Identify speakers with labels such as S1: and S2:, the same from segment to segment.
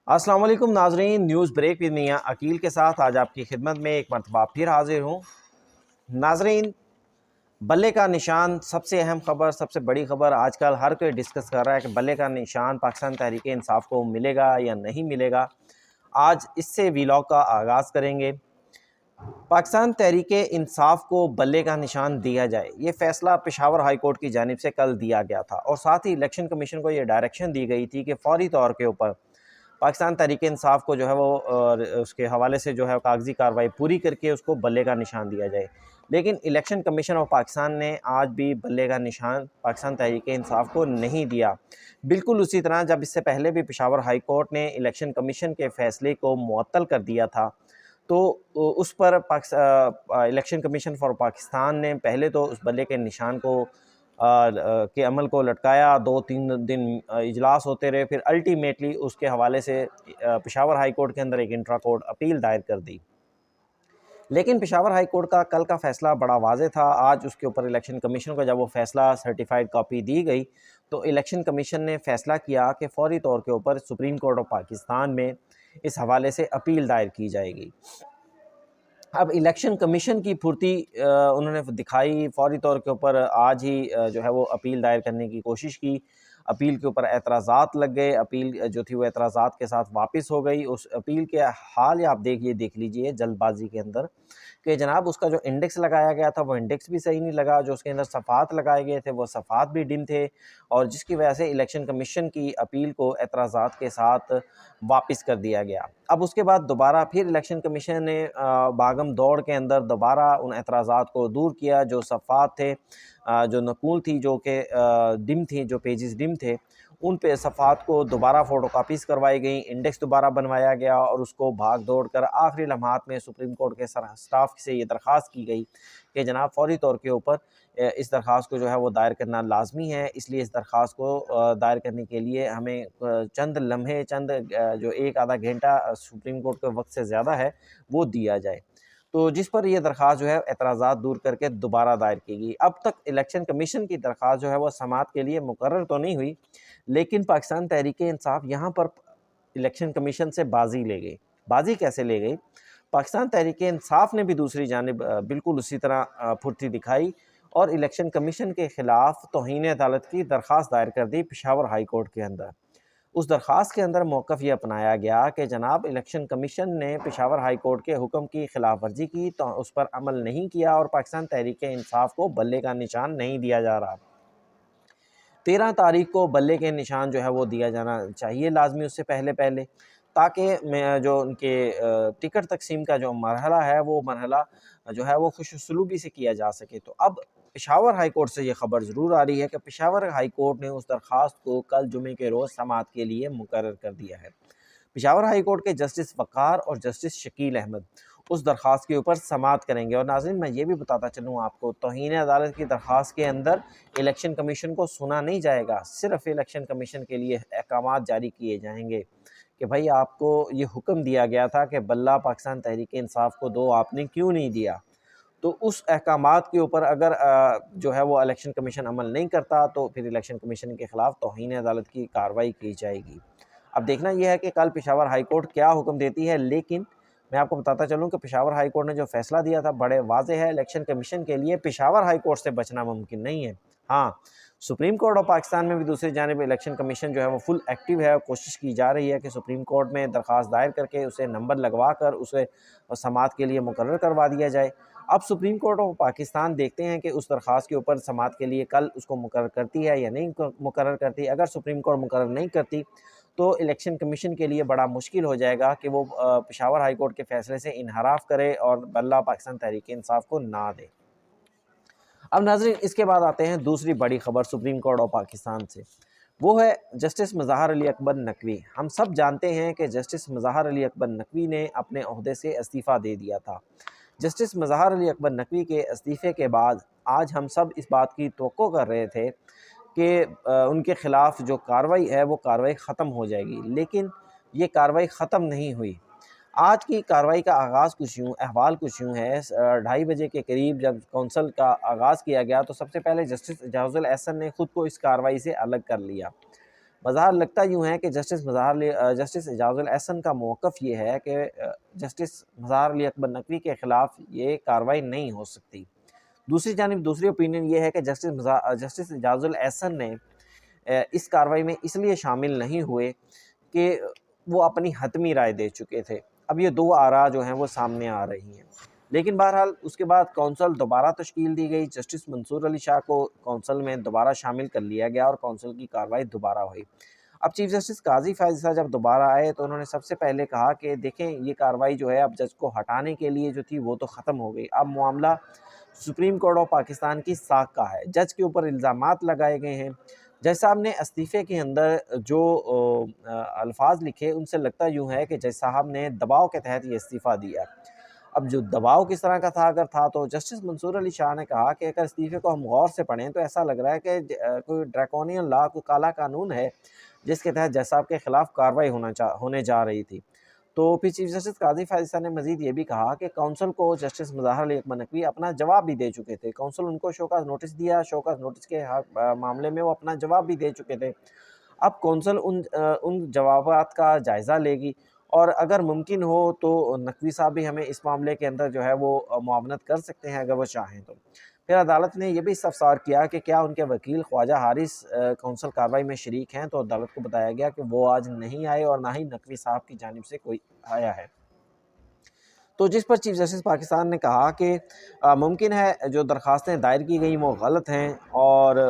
S1: अस्सलाम वालेकुम नाजरीन, न्यूज़ ब्रेक विद मियां अकील के साथ आज आपकी खिदमत में एक मरतबा फिर हाजिर हूँ। नाजरीन, बल्ले का निशान सबसे अहम खबर, सबसे बड़ी खबर आजकल हर कोई डिस्कस कर रहा है कि बल्ले का निशान पाकिस्तान तहरीक इंसाफ को मिलेगा या नहीं मिलेगा। आज इससे वीलॉग का आगाज़ करेंगे। पाकिस्तान तहरीक इंसाफ को बल्ले का निशान दिया जाए, ये फ़ैसला पेशावर हाई कोर्ट की जानिब से कल दिया गया था और साथ ही इलेक्शन कमीशन को ये डायरेक्शन दी गई थी कि फ़ौरी तौर के ऊपर पाकिस्तान तहरीक इंसाफ को जो है वो उसके हवाले से जो है कागजी कार्रवाई पूरी करके उसको बल्ले का निशान दिया जाए। लेकिन इलेक्शन कमीशन ऑफ पाकिस्तान ने आज भी बल्ले का निशान पाकिस्तान तहरीक इंसाफ को नहीं दिया। बिल्कुल उसी तरह जब इससे पहले भी पेशावर हाई कोर्ट ने इलेक्शन कमीशन के फ़ैसले को मुअत्तल कर दिया था, तो उस पर इलेक्शन कमीशन फॉर पाकिस्तान ने पहले तो उस बल्ले के निशान को के अमल को लटकाया। 2-3 दिन इजलास होते रहे, फिर अल्टीमेटली उसके हवाले से पेशावर हाई कोर्ट के अंदर एक इंट्रा कोर्ट अपील दायर कर दी। लेकिन पेशावर हाई कोर्ट का कल का फ़ैसला बड़ा वाज़ेह था। आज उसके ऊपर इलेक्शन कमीशन को जब वो फ़ैसला सर्टिफाइड कॉपी दी गई, तो इलेक्शन कमीशन ने फ़ैसला किया कि फ़ौरी तौर के ऊपर सुप्रीम कोर्ट ऑफ पाकिस्तान में इस हवाले से अपील दायर की जाएगी। अब इलेक्शन कमीशन की फुर्ती उन्होंने दिखाई, फ़ौरी तौर के ऊपर आज ही जो है वो अपील दायर करने की कोशिश की। अपील के ऊपर एतराज़ात लग गए, अपील जो थी वो एतराज़ात के साथ वापस हो गई। उस अपील के हाल आप देख लीजिए जल्दबाज़ी के अंदर कि जनाब उसका जो इंडेक्स लगाया गया था वो इंडेक्स भी सही नहीं लगा, जो उसके अंदर सफ़ात लगाए गए थे वो सफ़ात भी डिम थे, और जिसकी वजह से इलेक्शन कमीशन की अपील को एतराज़ात के साथ वापस कर दिया गया। अब उसके बाद दोबारा फिर इलेक्शन कमीशन ने भागम दौड़ के अंदर दोबारा उन एतराज़ात को दूर किया, जो सफ़ात थे, जो नकूल थी, जो कि डिम थी, जो पेजेस डिम थे, उन पे सफ़ात को दोबारा फ़ोटोकॉपीज़ करवाई गई, इंडेक्स दोबारा बनवाया गया और उसको भाग दौड़ कर आखिरी लम्हात में सुप्रीम कोर्ट के स्टाफ से ये दरख्वास्त की गई कि जनाब फ़ौरी तौर के ऊपर इस दरख्वास्त को जो है वो दायर करना लाजमी है। इसलिए इस दरख्वास्त को दायर करने के लिए हमें चंद लम्हे, जो एक आधा घंटा सुप्रीम कोर्ट के वक्त से ज़्यादा है वो दिया जाए। तो जिस पर यह दरख्वास्त जो है एतराज़ात दूर करके दोबारा दायर की गई। अब तक इलेक्शन कमीशन की दरख्वास्त जो है वो समाअत के लिए मुकर्रर तो नहीं हुई, लेकिन पाकिस्तान तहरीक इंसाफ यहाँ पर इलेक्शन कमीशन से बाजी ले गई। बाजी कैसे ले गई? पाकिस्तान तहरीक इंसाफ ने भी दूसरी जानिब बिल्कुल उसी तरह फुर्ती दिखाई और इलेक्शन कमीशन के ख़िलाफ़ तौहीन अदालत की दरख्वास्त दायर कर दी पेशावर हाई कोर्ट के अंदर। उस दरख्वास्त के अंदर मौक़िफ़ ये अपनाया गया कि जनाब इलेक्शन कमीशन ने पेशावर हाई कोर्ट के हुक्म की खिलाफ वर्जी की, तो उस पर अमल नहीं किया और पाकिस्तान तहरीक इंसाफ को बल्ले का निशान नहीं दिया जा रहा। 13 तारीख को बल्ले के निशान जो है वो दिया जाना चाहिए लाजमी, उससे पहले पहले, ताकि मैं जो उनके टिकट तकसीम का जो मरहला है वो मरहला जो है वो खुशउसलूबी से किया जा सके। तो अब पेशावर हाई कोर्ट से ये ख़बर ज़रूर आ रही है कि पेशावर हाई कोर्ट ने उस दरख्वास्त को कल जुमे के रोज़ समाअत के लिए मुकर्रर कर दिया है। पेशावर हाई कोर्ट के जस्टिस वक़ार और जस्टिस शकील अहमद उस दरख्वास्त के ऊपर समाअत करेंगे। और नाज़रीन, मैं ये भी बताता चलूँ आपको, तौहीन अदालत की दरख्वास्त के अंदर इलेक्शन कमीशन को सुना नहीं जाएगा, सिर्फ़ इलेक्शन कमीशन के लिए अहकामात जारी किए जाएंगे कि भाई आपको ये हुक्म दिया गया था कि बल्ला पाकिस्तान तहरीक इंसाफ को दो, आपने क्यों नहीं दिया। तो उस अहकामात के ऊपर अगर जो है वो इलेक्शन कमीशन अमल नहीं करता, तो फिर इलेक्शन कमीशन के ख़िलाफ़ तौहीन अदालत की कार्रवाई की जाएगी। अब देखना यह है कि कल पेशावर हाई कोर्ट क्या हुक्म देती है, लेकिन मैं आपको बताता चलूँ कि पेशावर हाई कोर्ट ने जो फ़ैसला दिया था बड़े वाज़ेह है। इलेक्शन कमीशन के लिए पेशावर हाई कोर्ट से बचना मुमकिन नहीं है। हाँ, सुप्रीम कोर्ट ऑफ पाकिस्तान में भी दूसरी जानिब इलेक्शन कमीशन जो है वो फुल एक्टिव है। कोशिश की जा रही है कि सुप्रीम कोर्ट में दरख्वास्त दायर करके उसे नंबर लगवा कर उसे समाअत के लिए मुकर्रर करवा दिया जाए। अब सुप्रीम कोर्ट ऑफ पाकिस्तान देखते हैं कि उस दरख्वास्त के ऊपर समाअत के लिए कल उसको मुकर्रर करती है या नहीं मुकर्रर करती। अगर सुप्रीम कोर्ट मुकर्रर नहीं करती, तो इलेक्शन कमीशन के लिए बड़ा मुश्किल हो जाएगा कि वो पेशावर हाई कोर्ट के फ़ैसले से इन्हराफ करे और बल्ला पाकिस्तान तहरीक इंसाफ को ना दे। अब नाज़रीन, इसके बाद आते हैं दूसरी बड़ी ख़बर सुप्रीम कोर्ट ऑफ पाकिस्तान से। वो है जस्टिस मज़ाहर अली अकबर नकवी। हम सब जानते हैं कि जस्टिस मज़ाहर अली अकबर नकवी ने अपने ओहदे से इस्तीफ़ा दे दिया था। जस्टिस मज़ाहर अली अकबर नकवी के इस्तीफ़े के बाद आज हम सब इस बात की तवक्को कर रहे थे कि उनके ख़िलाफ़ जो कार्रवाई है वो कार्रवाई ख़त्म हो जाएगी, लेकिन ये कार्रवाई ख़त्म नहीं हुई। आज की कार्रवाई का आगाज़ कुछ यूँ, अहवाल कुछ यूँ है। 2:30 के करीब जब कौंसल का आगाज़ किया गया, तो सबसे पहले जस्टिस एजाज़ुल एहसन ने ख़ुद को इस कार्रवाई से अलग कर लिया। मज़ार लगता यूँ है कि जस्टिस एजाज़ुल एहसन का मौक़िफ़ ये है कि जस्टिस मज़ार अली अकबर नकवी के ख़िलाफ़ ये कार्रवाई नहीं हो सकती। दूसरी जानिब दूसरी ओपिनियन ये है कि जस्टिस एजाज़ुल एहसन ने इस कार्रवाई में इसलिए शामिल नहीं हुए कि वो अपनी हतमी राय दे चुके थे। अब ये दो आरा जो हैं वो सामने आ रही हैं। लेकिन बहरहाल उसके बाद कौंसल दोबारा तश्कील दी गई। जस्टिस मंसूर अली शाह को कौंसल में दोबारा शामिल कर लिया गया और कौंसल की कार्रवाई दोबारा हुई। अब चीफ जस्टिस काजी फ़ायज़ ईसा जब दोबारा आए तो उन्होंने सबसे पहले कहा कि देखें, ये कार्रवाई जो है अब जज को हटाने के लिए जो थी वो तो ख़त्म हो गई। अब मामला सुप्रीम कोर्ट ऑफ पाकिस्तान की साख का है। जज के ऊपर इल्ज़ामात लगाए गए हैं। जज साहब ने इस्तीफ़े के अंदर जो अल्फाज लिखे उनसे लगता यूँ है कि जज साहब ने दबाव के तहत ये इस्तीफ़ा दिया। अब जो दबाव किस तरह का था, अगर था, तो जस्टिस मंसूर अली शाह ने कहा कि अगर इस्तीफ़े को हम गौर से पढ़ें तो ऐसा लग रहा है कि कोई ड्रैकोनियन लॉ, कोई काला कानून है जिसके तहत जज साहब के ख़िलाफ़ कार्रवाई होने जा रही थी। तो फिर चीफ जस्टिस काजी फ़ायज़ ईसा ने मज़ीद ये भी कहा कि कौंसल को जस्टिस मुज़ाहिर अली अकबर नकवी अपना जवाब भी दे चुके थे। कौंसल उनको शोकॉज़ नोटिस दिया, शोकॉज़ नोटिस के मामले में वो अपना जवाब भी दे चुके थे। अब कौंसल उन जवाबात का जायज़ा लेगी और अगर मुमकिन हो तो नकवी साहब भी हमें इस मामले के अंदर जो है वो मुआवनत कर सकते हैं अगर वो चाहें तो। फिर अदालत ने यह भी इस्तफ़सार किया कि क्या उनके वकील ख्वाजा हारिस कौंसल कार्रवाई में शरीक हैं, तो अदालत को बताया गया कि वो आज नहीं आए और ना ही नकवी साहब की जानिब से कोई आया है। तो जिस पर चीफ जस्टिस पाकिस्तान ने कहा कि मुमकिन है जो दरख्वास्तें दायर की गई वो गलत हैं और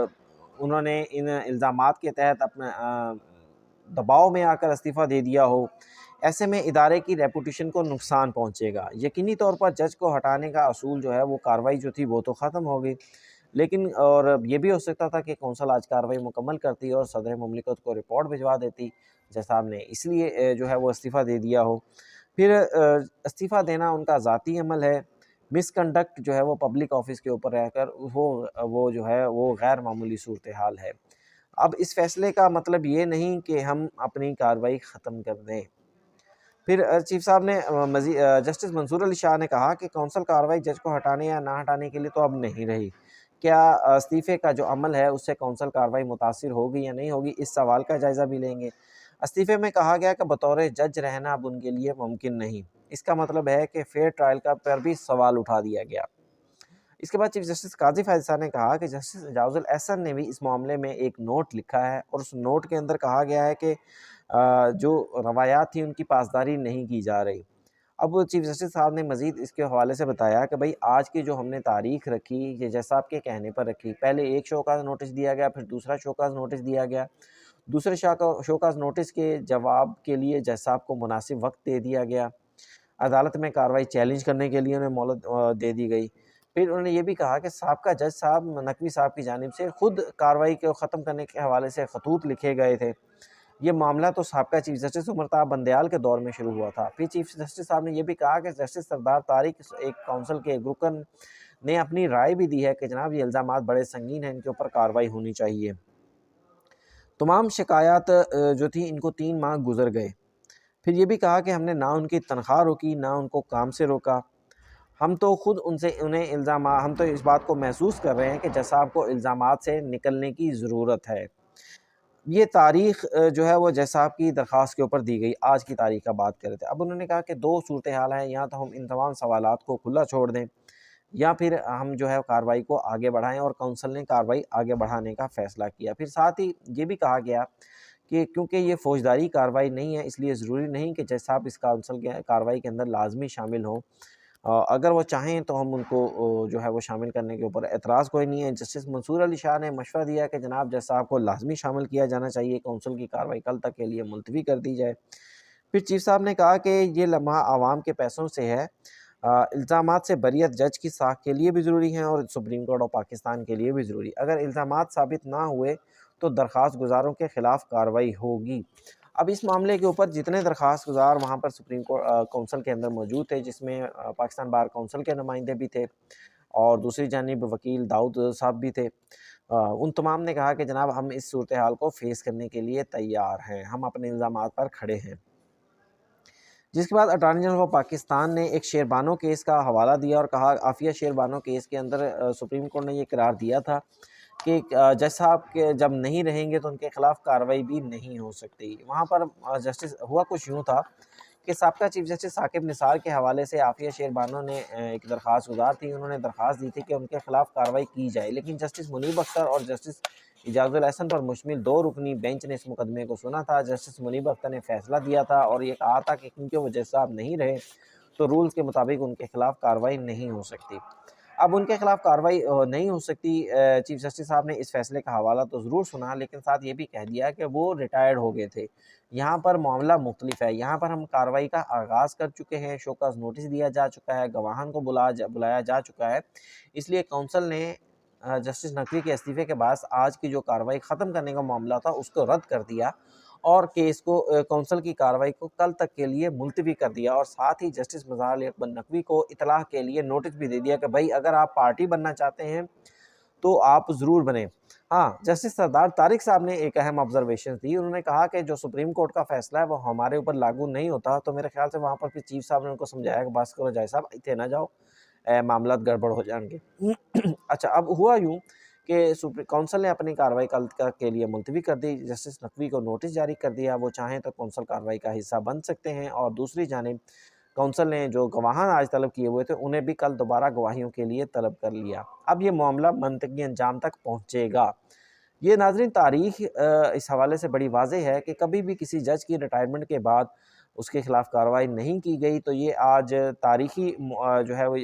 S1: उन्होंने इन इल्ज़ामात के तहत अपने दबाव में आकर इस्तीफ़ा दे दिया हो, ऐसे में इदारे की रेपुटेशन को नुकसान पहुंचेगा। यकीनी तौर पर जज को हटाने का असूल जो है वो कार्रवाई जो थी वो तो ख़त्म हो गई, लेकिन और ये भी हो सकता था कि कौंसल आज कार्रवाई मुकम्मल करती और सदर मुमलिकत को रिपोर्ट भिजवा देती। जज साहब ने इसलिए जो है वो इस्तीफ़ा दे दिया हो। फिर इस्तीफ़ा देना उनका ज़ाती अमल है। मिसकंडक्ट जो है वो पब्लिक ऑफिस के ऊपर रहकर वो जो है वो गैर मामूली सूरत हाल है। अब इस फ़ैसले का मतलब ये नहीं कि हम अपनी कार्रवाई ख़त्म कर दें। फिर चीफ साहब ने जस्टिस मंसूर अली शाह ने कहा कि कौंसल कार्रवाई जज को हटाने या ना हटाने के लिए तो अब नहीं रही। क्या इस्तीफ़े का जो अमल है उससे कौंसल कार्रवाई मुतासिर होगी या नहीं होगी, इस सवाल का जायज़ा भी लेंगे। इस्तीफ़े में कहा गया कि बतौर जज रहना अब उनके लिए मुमकिन नहीं। इसका मतलब है कि फेयर ट्रायल का पर भी सवाल उठा दिया गया। इसके बाद चीफ जस्टिस काजी फ़ायज़ ने कहा कि जस्टिस एजाज़ुल एहसन ने भी इस मामले में एक नोट लिखा है और उस नोट के अंदर कहा गया है कि जो रवायात थी उनकी पासदारी नहीं की जा रही। अब चीफ जस्टिस साहब ने मज़ीद इसके हवाले से बताया कि भाई आज की जो हमने तारीख़ रखी, ये जज साहब के कहने पर रखी। पहले एक शोकाज़ नोटिस दिया गया, फिर दूसरा शोकाज़ नोटिस दिया गया। दूसरे शोकाज़ नोटिस के जवाब के लिए जज साहब को मुनासिब वक्त दे दिया गया। अदालत में कार्रवाई चैलेंज करने के लिए उन्हें मोहलत दे दी गई। फिर उन्होंने ये भी कहा कि साबका जज साहब नकवी साहब की जानिब से खुद कार्रवाई को ख़त्म करने के हवाले से खतूत लिखे गए थे। ये मामला तो साबका चीफ जस्टिस उमरताब बंदयाल के दौर में शुरू हुआ था। फिर चीफ जस्टिस साहब ने ये भी कहा कि जस्टिस सरदार तारिक एक काउंसिल के रुकन ने अपनी राय भी दी है कि जनाब ये इल्ज़ामात बड़े संगीन हैं, इनके ऊपर कार्रवाई होनी चाहिए। तमाम शिकायत जो थी इनको 3 माह गुजर गए। फिर ये भी कहा कि हमने ना उनकी तनख्वाह रोकी, ना उनको काम से रोका। हम तो खुद हम तो इस बात को महसूस कर रहे हैं कि जज साहब को इल्ज़ामात से निकलने की ज़रूरत है। ये तारीख़ जो है वो जज साहब की दरख्वास्त के ऊपर दी गई। आज की तारीख़ का बात कर रहे थे। अब उन्होंने कहा कि 2 सूरत हाल हैं, या तो हम इन तमाम सवालात को खुला छोड़ दें या फिर हम जो है कार्रवाई को आगे बढ़ाएँ, और काउंसिल ने कार्रवाई आगे बढ़ाने का फ़ैसला किया। फिर साथ ही ये भी कहा गया कि क्योंकि ये फ़ौजदारी कार्रवाई नहीं है, इसलिए ज़रूरी नहीं कि जज साहब इस काउंसिल के कार्रवाई के अंदर लाज़मी शामिल हों। अगर वो चाहें तो हम उनको जो है वो शामिल करने के ऊपर एतराज़ कोई नहीं है। जस्टिस मंसूर अली शाह ने मशवरा दिया कि जनाब जज साहब को लाज़मी शामिल किया जाना चाहिए, काउंसिल की कार्रवाई कल तक के लिए मुलतवी कर दी जाए। फिर चीफ साहब ने कहा कि ये लम्हा आवाम के पैसों से है। इल्ज़ामात से बरियत जज की साख के लिए भी ज़रूरी हैं और सुप्रीम कोर्ट ऑफ पाकिस्तान के लिए भी ज़रूरी। अगर इल्ज़ामात साबित ना हुए तो दरख्वास्त गुज़ारों के ख़िलाफ़ कार्रवाई होगी। अब इस मामले के ऊपर जितने दरख्वास्त गुज़ार वहाँ पर सुप्रीम काउंसिल के अंदर मौजूद थे, जिसमें पाकिस्तान बार काउंसिल के नुमाइंदे भी थे और दूसरी जानिब वकील दाऊद साहब भी थे। उन तमाम ने कहा कि जनाब हम इस सूरत हाल को फ़ेस करने के लिए तैयार हैं, हम अपने इल्ज़ामात पर खड़े हैं। जिसके बाद अटॉर्नी जनरल ऑफ पाकिस्तान ने एक शेरबानो केस का हवाला दिया और कहा आफिया शेरबानो केस के अंदर सुप्रीम कोर्ट ने ये करार दिया था कि जज साहब के जब नहीं रहेंगे तो उनके खिलाफ कार्रवाई भी नहीं हो सकती। वहाँ पर जस्टिस हुआ कुछ यूँ था कि साबका चीफ जस्टिस साकिब निसार के हवाले से आफिया शेर बानो ने एक दरख्वास्त गुजार थी। उन्होंने दरख्वास्त दी थी कि उनके खिलाफ कार्रवाई की जाए, लेकिन जस्टिस मुनीब अख्तर और जस्टिस इजाजुल अहसन पर मुश्तमिल 2 रुकनी बेंच ने इस मुकदमे को सुना था। जस्टिस मुनीब अख्तर ने फैसला दिया था और ये कहा था कि क्योंकि वो जज साहब नहीं रहे तो रूल्स के मुताबिक उनके खिलाफ कार्रवाई नहीं हो सकती। अब उनके खिलाफ कार्रवाई नहीं हो सकती। चीफ जस्टिस साहब ने इस फैसले का हवाला तो ज़रूर सुना, लेकिन साथ ये भी कह दिया कि वो रिटायर्ड हो गए थे। यहाँ पर मामला मुख्तलिफ है। यहाँ पर हम कार्रवाई का आगाज़ कर चुके हैं, शोकॉज़ नोटिस दिया जा चुका है, गवाहान को बुलाया जा चुका है। इसलिए कौंसल ने जस्टिस नकवी के इस्तीफ़े के बाद आज की जो कार्रवाई ख़त्म करने का मामला था उसको रद्द कर दिया और केस को कौंसल की कार्रवाई को कल तक के लिए मुलतवी कर दिया और साथ ही जस्टिस मज़ार अली अकबर नकवी को इतलाह के लिए नोटिस भी दे दिया कि भाई अगर आप पार्टी बनना चाहते हैं तो आप ज़रूर बने। हाँ, जस्टिस सरदार तारिक साहब ने एक अहम ऑब्जर्वेशन दी। उन्होंने कहा कि जो सुप्रीम कोर्ट का फैसला है वो हमारे ऊपर लागू नहीं होता, तो मेरे ख्याल से वहाँ पर फिर चीफ साहब ने उनको समझाया कि बस करो जज साहब, इत्थे ना जाओ, मामला गड़बड़ हो जाएंगे। अच्छा, अब हुआ यूँ कि सुप्रीम काउंसिल ने अपनी कार्रवाई कल के लिए मुलतवी कर दी। जस्टिस नकवी को नोटिस जारी कर दिया, वो चाहें तो कौंसल कार्रवाई का हिस्सा बन सकते हैं और दूसरी जानिब काउंसिल ने जो गवाहान आज तलब किए हुए थे उन्हें भी कल दोबारा गवाहियों के लिए तलब कर लिया। अब ये मामला मंतकी अंजाम तक पहुँचेगा। ये नाज़रीन तारीख इस हवाले से बड़ी वाज़ेह है कि कभी भी किसी जज की रिटायरमेंट के बाद उसके खिलाफ कार्रवाई नहीं की गई, तो ये आज तारीखी जो है वो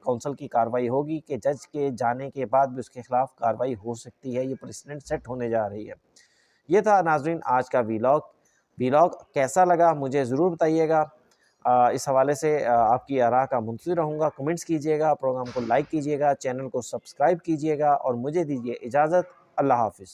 S1: कौंसल की कार्रवाई होगी कि जज के जाने के बाद भी उसके खिलाफ कार्रवाई हो सकती है। ये प्रेसिडेंट सेट होने जा रही है। ये था नाज़रीन आज का वीलॉग कैसा लगा मुझे ज़रूर बताइएगा। इस हवाले से आपकी आरा का मुंतज़िर रहूँगा। कमेंट्स कीजिएगा, प्रोग्राम को लाइक कीजिएगा, चैनल को सब्सक्राइब कीजिएगा और मुझे दीजिए इजाज़त। अल्लाह हाफ़िज़।